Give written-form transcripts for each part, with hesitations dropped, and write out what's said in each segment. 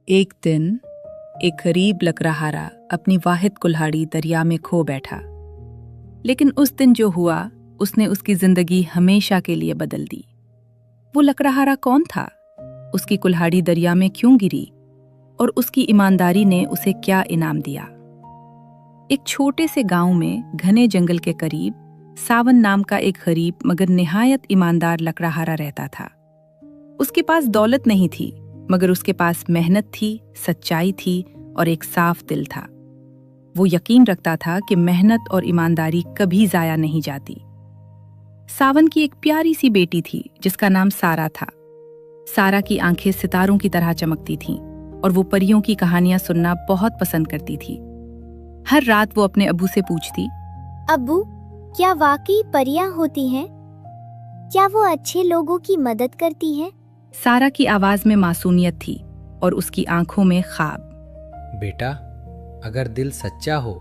एक दिन एक गरीब लकड़हारा अपनी वाहिद कुल्हाड़ी दरिया में खो बैठा। लेकिन उस दिन जो हुआ उसने उसकी जिंदगी हमेशा के लिए बदल दी। वो लकड़हारा कौन था? उसकी कुल्हाड़ी दरिया में क्यों गिरी? और उसकी ईमानदारी ने उसे क्या इनाम दिया? एक छोटे से गांव में घने जंगल के करीब सावन नाम का एक गरीब मगर निहायत ईमानदार लकड़हारा रहता था। उसके पास दौलत नहीं थी, मगर उसके पास मेहनत थी, सच्चाई थी और एक साफ दिल था। वो यकीन रखता था कि मेहनत और ईमानदारी कभी जाया नहीं जाती। सावन की एक प्यारी सी बेटी थी जिसका नाम सारा था। सारा की आंखें सितारों की तरह चमकती थीं और वो परियों की कहानियां सुनना बहुत पसंद करती थी। हर रात वो अपने अब्बू से पूछती, अब्बू, क्या वाकई परियां होती हैं? क्या वो अच्छे लोगों की मदद करती हैं? सारा की आवाज में मासूमियत थी और उसकी आंखों में ख्वाब। बेटा, अगर दिल सच्चा हो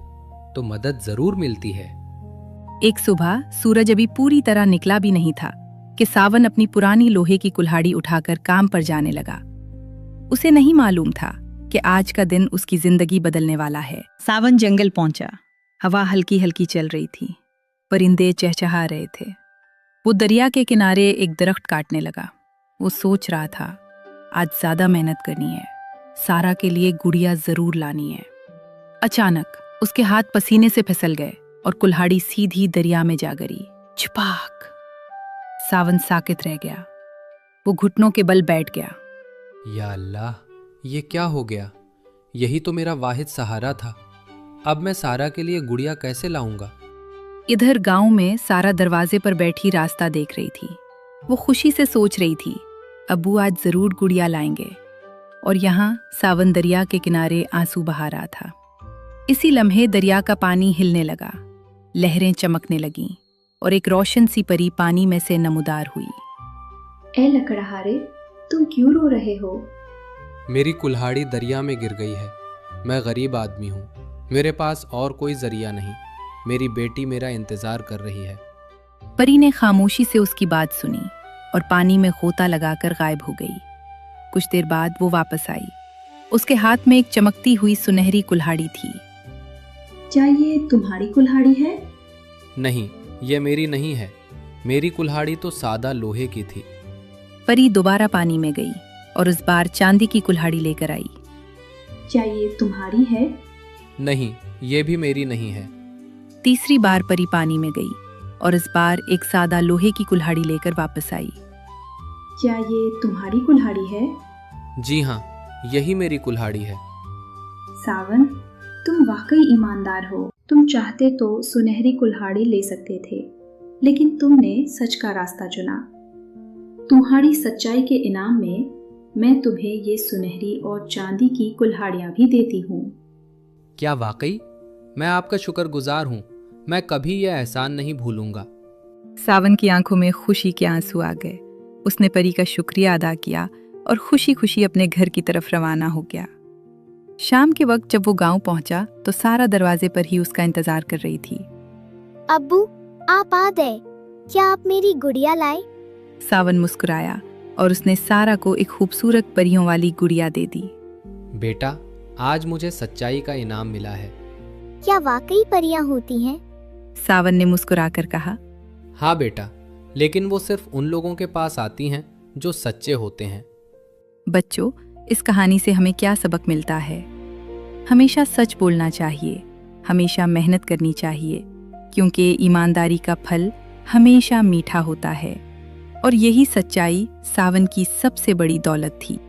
तो मदद जरूर मिलती है। एक सुबह सूरज अभी पूरी तरह निकला भी नहीं था कि सावन अपनी पुरानी लोहे की कुल्हाड़ी उठाकर काम पर जाने लगा। उसे नहीं मालूम था कि आज का दिन उसकी जिंदगी बदलने वाला है। सावन जंगल पहुंचा। हवा हल्की हल्की चल रही थी, परिंदे चहचहा रहे थे। वो दरिया के किनारे एक दरख्त काटने लगा। वो सोच रहा था, आज ज्यादा मेहनत करनी है, सारा के लिए गुड़िया जरूर लानी है। अचानक उसके हाथ पसीने से फिसल गए और कुल्हाड़ी सीधी दरिया में जा गिरी। छपाक! सावन साकित रह गया। वो घुटनों के बल बैठ गया। या अल्लाह, ये क्या हो गया? यही तो मेरा वाहिद सहारा था। अब मैं सारा के लिए गुड़िया कैसे लाऊंगा? इधर गांव में सारा दरवाजे पर बैठी रास्ता देख रही थी। वो खुशी से सोच रही थी, अब्बू आज जरूर गुड़िया लाएंगे। और यहाँ सावन दरिया के किनारे आंसू बहा रहा था। इसी लम्हे दरिया का पानी हिलने लगा, लहरें चमकने लगीं और एक रोशन सी परी पानी में से नमूदार हुई। ए लकड़हारे, तुम क्यों रो रहे हो? मेरी कुल्हाड़ी दरिया में गिर गई है। मैं गरीब आदमी हूँ, मेरे पास और कोई जरिया नहीं। मेरी बेटी मेरा इंतजार कर रही है। परी ने खामोशी से उसकी बात सुनी और पानी में गोता लगाकर गायब हो गई। कुछ देर बाद वो वापस आई। उसके हाथ में एक चमकती हुई सुनहरी कुल्हाड़ी थी। क्या ये तुम्हारी कुल्हाड़ी है? नहीं, ये मेरी नहीं है। मेरी कुल्हाड़ी तो सादा लोहे की थी। परी दोबारा पानी में गई और इस बार चांदी की कुल्हाड़ी लेकर आई। क्या ये तुम्हारी है? नहीं, ये भी मेरी नहीं है। तीसरी बार परी पानी में गई और इस बार एक सादा लोहे की कुल्हाड़ी लेकर वापस आई। क्या ये तुम्हारी कुल्हाड़ी है? जी हाँ, यही मेरी कुल्हाड़ी है। सावन, तुम वाकई ईमानदार हो। तुम चाहते तो सुनहरी कुल्हाड़ी ले सकते थे, लेकिन तुमने सच का रास्ता चुना। तुम्हारी सच्चाई के इनाम में मैं तुम्हें ये सुनहरी और चांदी की कुल्हाड़ियाँ भी देती हूँ। क्या वाकई? मैं आपका शुक्रगुजार हूँ। मैं कभी यह एहसान नहीं भूलूंगा। सावन की आंखों में खुशी के आंसू आ गए। उसने परी का शुक्रिया अदा किया और खुशी खुशी अपने घर की तरफ रवाना हो गया। शाम के वक्त जब वो गांव पहुंचा तो सारा दरवाजे पर ही उसका इंतजार कर रही थी। अब्बू, आप आ गए। क्या आप मेरी गुड़िया लाए? सावन मुस्कुराया और उसने सारा को एक खूबसूरत परियों वाली गुड़िया दे दी। बेटा, आज मुझे सच्चाई का इनाम मिला है। क्या वाकई परियां होती हैं? सावन ने मुस्कुराकर कहा। हाँ बेटा, लेकिन वो सिर्फ उन लोगों के पास आती हैं जो सच्चे होते हैं। बच्चों, इस कहानी से हमें क्या सबक मिलता है? हमेशा सच बोलना चाहिए, हमेशा मेहनत करनी चाहिए, क्योंकि ईमानदारी का फल हमेशा मीठा होता है। और यही सच्चाई सावन की सबसे बड़ी दौलत थी।